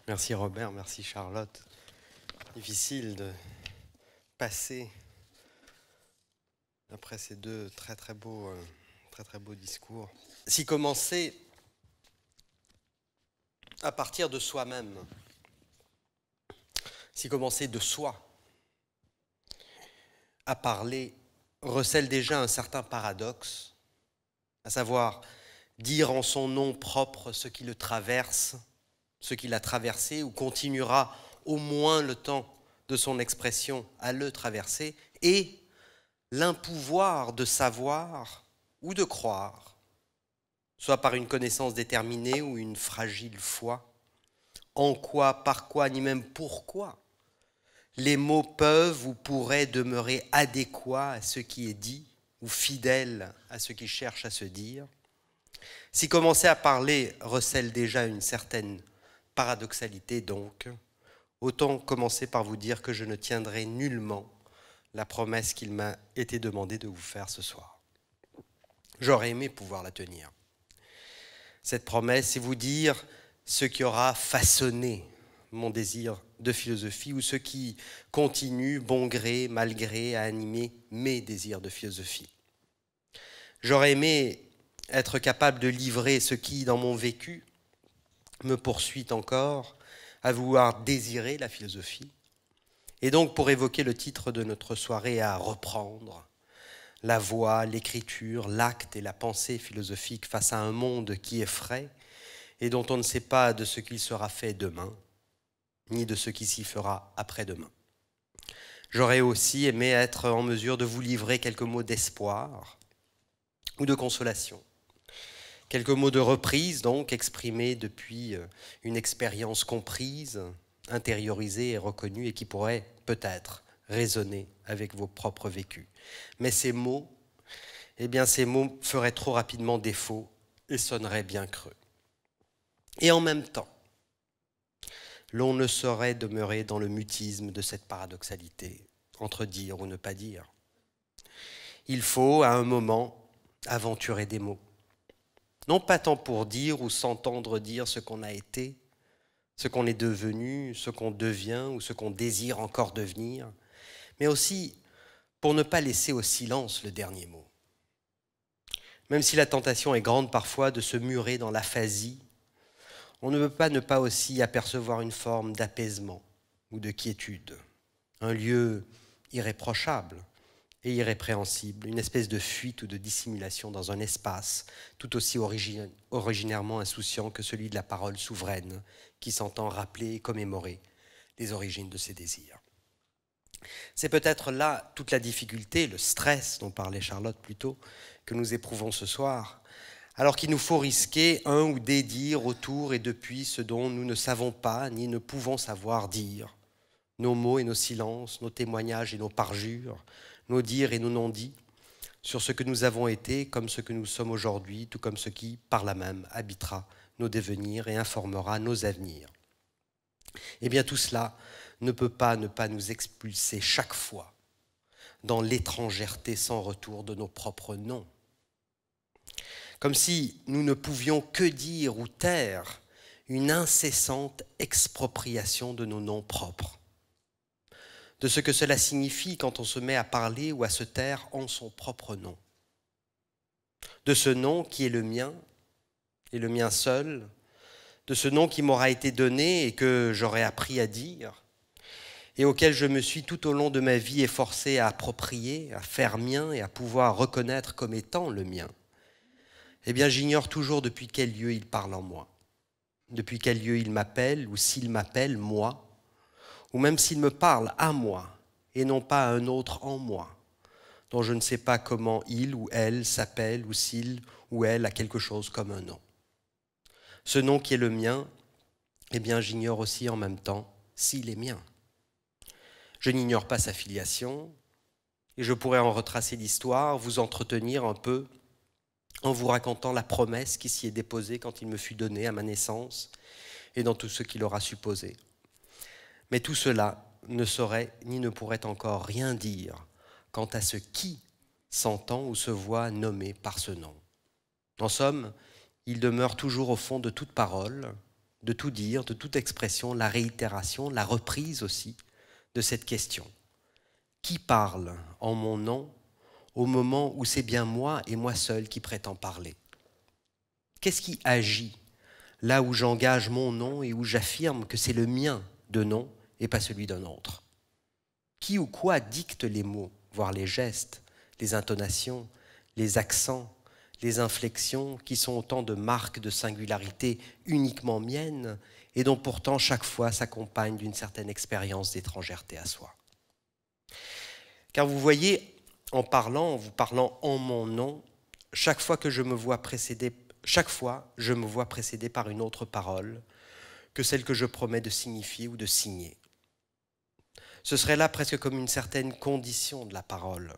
Merci Robert, merci Charlotte. Difficile de passer après ces deux très beaux discours. Si commencer à partir de soi-même, si commencer de soi à parler recèle déjà un certain paradoxe, à savoir dire en son nom propre ce qui le traverse, ce qui l'a traversé ou continuera au moins le temps de son expression à le traverser, et l'impouvoir de savoir ou de croire, soit par une connaissance déterminée ou une fragile foi, en quoi, par quoi, ni même pourquoi les mots peuvent ou pourraient demeurer adéquats à ce qui est dit ou fidèles à ce qui cherche à se dire. Si commencer à parler recèle déjà une certaine paradoxalité donc, autant commencer par vous dire que je ne tiendrai nullement la promesse qu'il m'a été demandé de vous faire ce soir. J'aurais aimé pouvoir la tenir. Cette promesse, c'est vous dire ce qui aura façonné mon désir de philosophie ou ce qui continue, bon gré, mal gré, à animer mes désirs de philosophie. J'aurais aimé être capable de livrer ce qui, dans mon vécu, me poursuit encore à vouloir désirer la philosophie. Et donc, pour évoquer le titre de notre soirée, à reprendre la voix, l'écriture, l'acte et la pensée philosophique face à un monde qui effraie et dont on ne sait pas de ce qu'il sera fait demain, ni de ce qui s'y fera après-demain. J'aurais aussi aimé être en mesure de vous livrer quelques mots d'espoir ou de consolation. Quelques mots de reprise, donc, exprimés depuis une expérience comprise, intériorisée et reconnue, et qui pourraient peut-être résonner avec vos propres vécus. Mais ces mots, ces mots feraient trop rapidement défaut et sonneraient bien creux. Et en même temps, l'on ne saurait demeurer dans le mutisme de cette paradoxalité, entre dire ou ne pas dire. Il faut, à un moment, aventurer des mots. Non pas tant pour dire ou s'entendre dire ce qu'on a été, ce qu'on est devenu, ce qu'on devient ou ce qu'on désire encore devenir, mais aussi pour ne pas laisser au silence le dernier mot. Même si la tentation est grande parfois de se murer dans l'aphasie, on ne peut pas ne pas aussi apercevoir une forme d'apaisement ou de quiétude, un lieu irréprochable et irrépréhensible, une espèce de fuite ou de dissimulation dans un espace tout aussi originairement insouciant que celui de la parole souveraine qui s'entend rappeler et commémorer les origines de ses désirs. C'est peut-être là toute la difficulté, le stress dont parlait Charlotte plus tôt, que nous éprouvons ce soir, alors qu'il nous faut risquer un ou des dires autour et depuis ce dont nous ne savons pas ni ne pouvons savoir dire, nos mots et nos silences, nos témoignages et nos parjures, nos dires et nos non-dits, sur ce que nous avons été comme ce que nous sommes aujourd'hui, tout comme ce qui, par là même, habitera nos devenirs et informera nos avenirs. Eh bien tout cela ne peut pas ne pas nous expulser chaque fois dans l'étrangèreté sans retour de nos propres noms. Comme si nous ne pouvions que dire ou taire une incessante expropriation de nos noms propres, de ce que cela signifie quand on se met à parler ou à se taire en son propre nom, de ce nom qui est le mien et le mien seul, de ce nom qui m'aura été donné et que j'aurai appris à dire, et auquel je me suis tout au long de ma vie efforcé à approprier, à faire mien et à pouvoir reconnaître comme étant le mien. Eh bien, j'ignore toujours depuis quel lieu il parle en moi, depuis quel lieu il m'appelle, ou s'il m'appelle moi, ou même s'il me parle à moi, et non pas à un autre en moi, dont je ne sais pas comment il ou elle s'appelle, ou s'il ou elle a quelque chose comme un nom. Ce nom qui est le mien, eh bien, j'ignore aussi en même temps s'il est mien. Je n'ignore pas sa filiation, et je pourrais en retracer l'histoire, vous entretenir un peu en vous racontant la promesse qui s'y est déposée quand il me fut donné à ma naissance et dans tout ce qu'il aura supposé. Mais tout cela ne saurait ni ne pourrait encore rien dire quant à ce qui s'entend ou se voit nommé par ce nom. En somme, il demeure toujours au fond de toute parole, de tout dire, de toute expression, la réitération, la reprise aussi de cette question. Qui parle en mon nom au moment où c'est bien moi et moi seul qui prétends parler? Qu'est-ce qui agit là où j'engage mon nom et où j'affirme que c'est le mien de nom et pas celui d'un autre? Qui ou quoi dicte les mots, voire les gestes, les intonations, les accents, les inflexions qui sont autant de marques de singularité uniquement miennes et dont pourtant chaque fois s'accompagnent d'une certaine expérience d'étrangèreté à soi? Car vous voyez, en vous parlant en mon nom, chaque fois je me vois précédé par une autre parole que celle que je promets de signifier ou de signer. Ce serait là presque comme une certaine condition de la parole,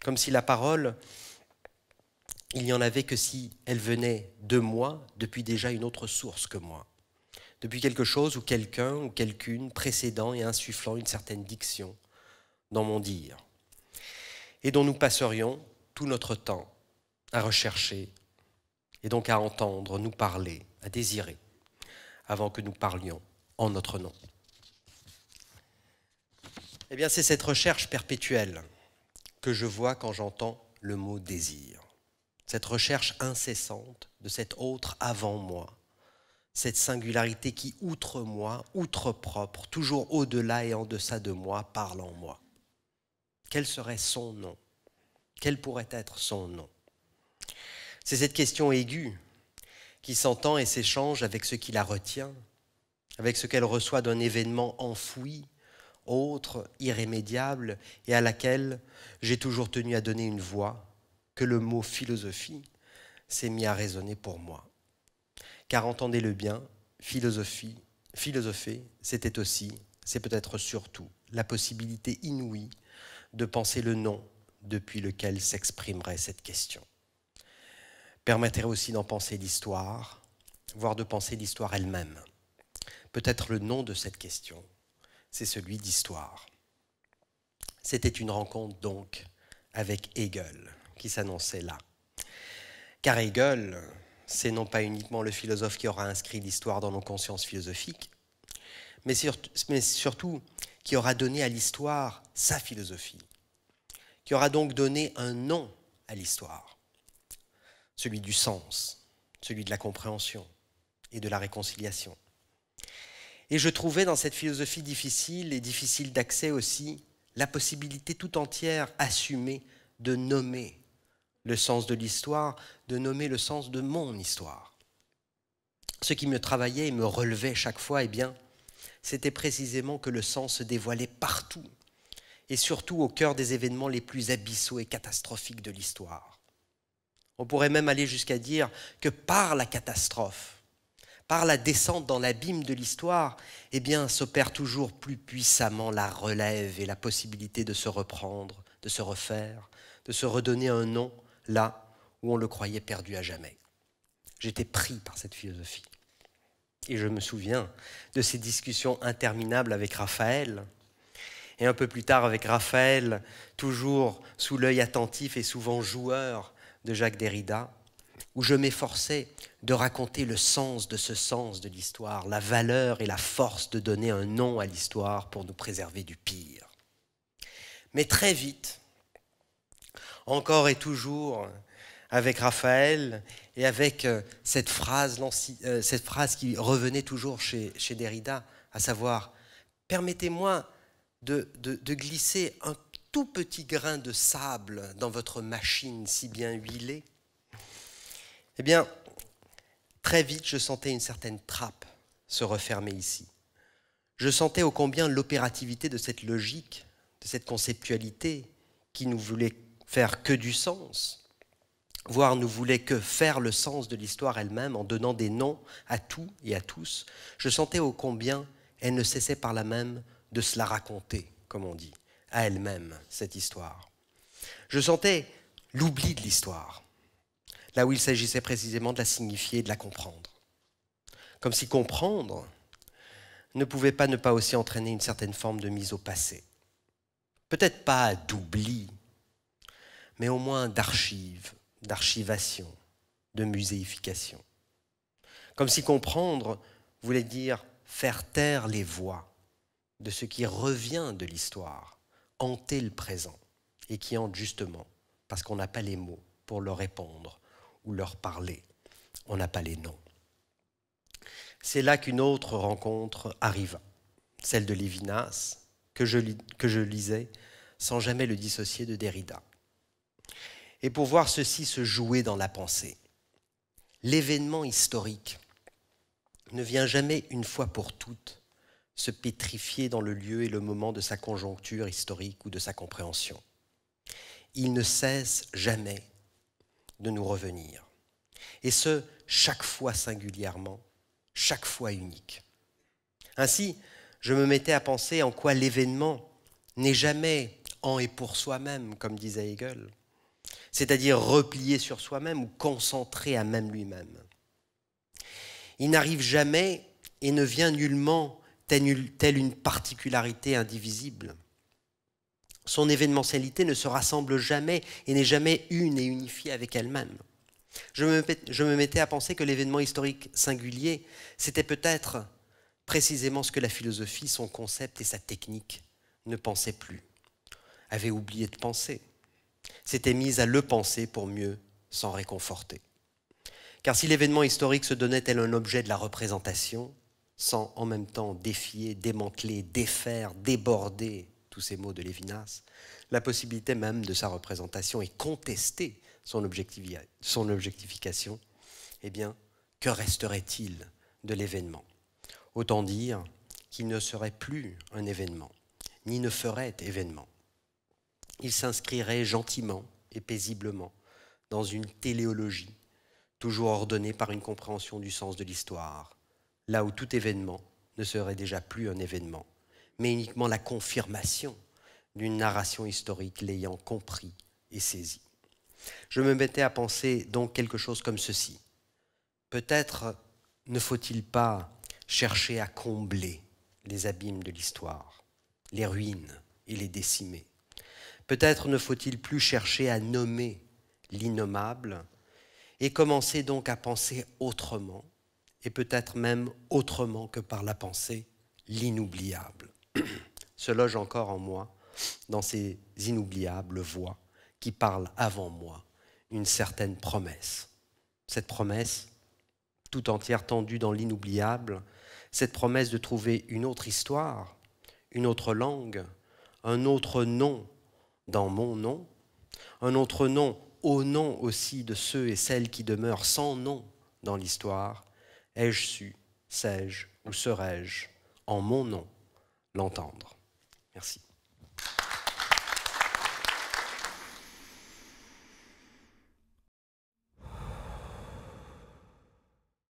comme si la parole, il n'y en avait que si elle venait de moi depuis déjà une autre source que moi, depuis quelque chose ou quelqu'un ou quelqu'une précédant et insufflant une certaine diction dans mon dire, et dont nous passerions tout notre temps à rechercher et donc à entendre, nous parler, à désirer, avant que nous parlions en notre nom. Eh bien, c'est cette recherche perpétuelle que je vois quand j'entends le mot désir. Cette recherche incessante de cet autre avant moi, cette singularité qui, outre moi, outre propre, toujours au-delà et en deçà de moi, parle en moi. Quel serait son nom? Quel pourrait être son nom? C'est cette question aiguë qui s'entend et s'échange avec ce qui la retient, avec ce qu'elle reçoit d'un événement enfoui, autre, irrémédiable, et à laquelle j'ai toujours tenu à donner une voix, que le mot philosophie s'est mis à résonner pour moi. Car entendez-le bien, philosopher, c'était aussi, c'est peut-être surtout, la possibilité inouïe de penser le nom depuis lequel s'exprimerait cette question. Permettrait aussi d'en penser l'histoire, voire de penser l'histoire elle-même. Peut-être le nom de cette question, c'est celui d'histoire. C'était une rencontre donc avec Hegel qui s'annonçait là. Car Hegel, c'est non pas uniquement le philosophe qui aura inscrit l'histoire dans nos consciences philosophiques, mais surtout qui aura donné à l'histoire sa philosophie, qui aura donc donné un nom à l'histoire, celui du sens, celui de la compréhension et de la réconciliation. Et je trouvais dans cette philosophie difficile et difficile d'accès aussi la possibilité tout entière assumée de nommer le sens de l'histoire, de nommer le sens de mon histoire. Ce qui me travaillait et me relevait chaque fois, eh bien, c'était précisément que le sens se dévoilait partout et surtout au cœur des événements les plus abyssaux et catastrophiques de l'histoire. On pourrait même aller jusqu'à dire que par la catastrophe, par la descente dans l'abîme de l'histoire, eh bien, s'opère toujours plus puissamment la relève et la possibilité de se reprendre, de se refaire, de se redonner un nom là où on le croyait perdu à jamais. J'étais pris par cette philosophie. Et je me souviens de ces discussions interminables avec Raphaël, et un peu plus tard avec Raphaël, toujours sous l'œil attentif et souvent joueur de Jacques Derrida, où je m'efforçais de raconter le sens de l'histoire, la valeur et la force de donner un nom à l'histoire pour nous préserver du pire. Mais très vite, encore et toujours avec Raphaël et avec cette phrase qui revenait toujours chez Derrida, à savoir « Permettez-moi de glisser un tout petit grain de sable dans votre machine si bien huilée », eh bien, très vite, je sentais une certaine trappe se refermer ici. Je sentais ô combien l'opérativité de cette logique, de cette conceptualité qui nous voulait faire que du sens, voire ne voulait que faire le sens de l'histoire elle-même en donnant des noms à tout et à tous, je sentais ô combien elle ne cessait par là même de se la raconter, comme on dit, à elle-même, cette histoire. Je sentais l'oubli de l'histoire, là où il s'agissait précisément de la signifier et de la comprendre. Comme si comprendre ne pouvait pas ne pas aussi entraîner une certaine forme de mise au passé. Peut-être pas d'oubli, mais au moins d'archives, d'archivation, de muséification. Comme si comprendre voulait dire faire taire les voix de ce qui revient de l'histoire, hanter le présent, et qui hante justement parce qu'on n'a pas les mots pour leur répondre ou leur parler. On n'a pas les noms. C'est là qu'une autre rencontre arriva, celle de Lévinas, que je lisais sans jamais le dissocier de Derrida. Et pour voir ceci se jouer dans la pensée, l'événement historique ne vient jamais une fois pour toutes se pétrifier dans le lieu et le moment de sa conjoncture historique ou de sa compréhension. Il ne cesse jamais de nous revenir. Et ce, chaque fois singulièrement, chaque fois unique. Ainsi, je me mettais à penser en quoi l'événement n'est jamais en et pour soi-même, comme disait Hegel, c'est-à-dire replié sur soi-même ou concentré à même lui-même. Il n'arrive jamais et ne vient nullement telle une particularité indivisible. Son événementialité ne se rassemble jamais et n'est jamais une et unifiée avec elle-même. Je me mettais à penser que l'événement historique singulier, c'était peut-être précisément ce que la philosophie, son concept et sa technique ne pensaient plus, avait oublié de penser, s'était mise à le penser pour mieux s'en réconforter. Car si l'événement historique se donnait tel un objet de la représentation, sans en même temps défier, démanteler, défaire, déborder tous ces mots de Lévinas, la possibilité même de sa représentation et contester son objectification, eh bien, que resterait-il de l'événement? Autant dire qu'il ne serait plus un événement, ni ne ferait événement. Il s'inscrirait gentiment et paisiblement dans une téléologie, toujours ordonnée par une compréhension du sens de l'histoire, là où tout événement ne serait déjà plus un événement, mais uniquement la confirmation d'une narration historique l'ayant compris et saisi. Je me mettais à penser donc quelque chose comme ceci. Peut-être ne faut-il pas chercher à combler les abîmes de l'histoire, les ruines et les décimer. Peut-être ne faut-il plus chercher à nommer l'innommable et commencer donc à penser autrement, et peut-être même autrement que par la pensée, l'inoubliable. Se loge encore en moi, dans ces inoubliables voix qui parlent avant moi, une certaine promesse. Cette promesse, tout entière tendue dans l'inoubliable, cette promesse de trouver une autre histoire, une autre langue, un autre nom dans mon nom, un autre nom au nom aussi de ceux et celles qui demeurent sans nom dans l'histoire, ai-je su, sais-je ou serais-je, en mon nom, l'entendre? Merci.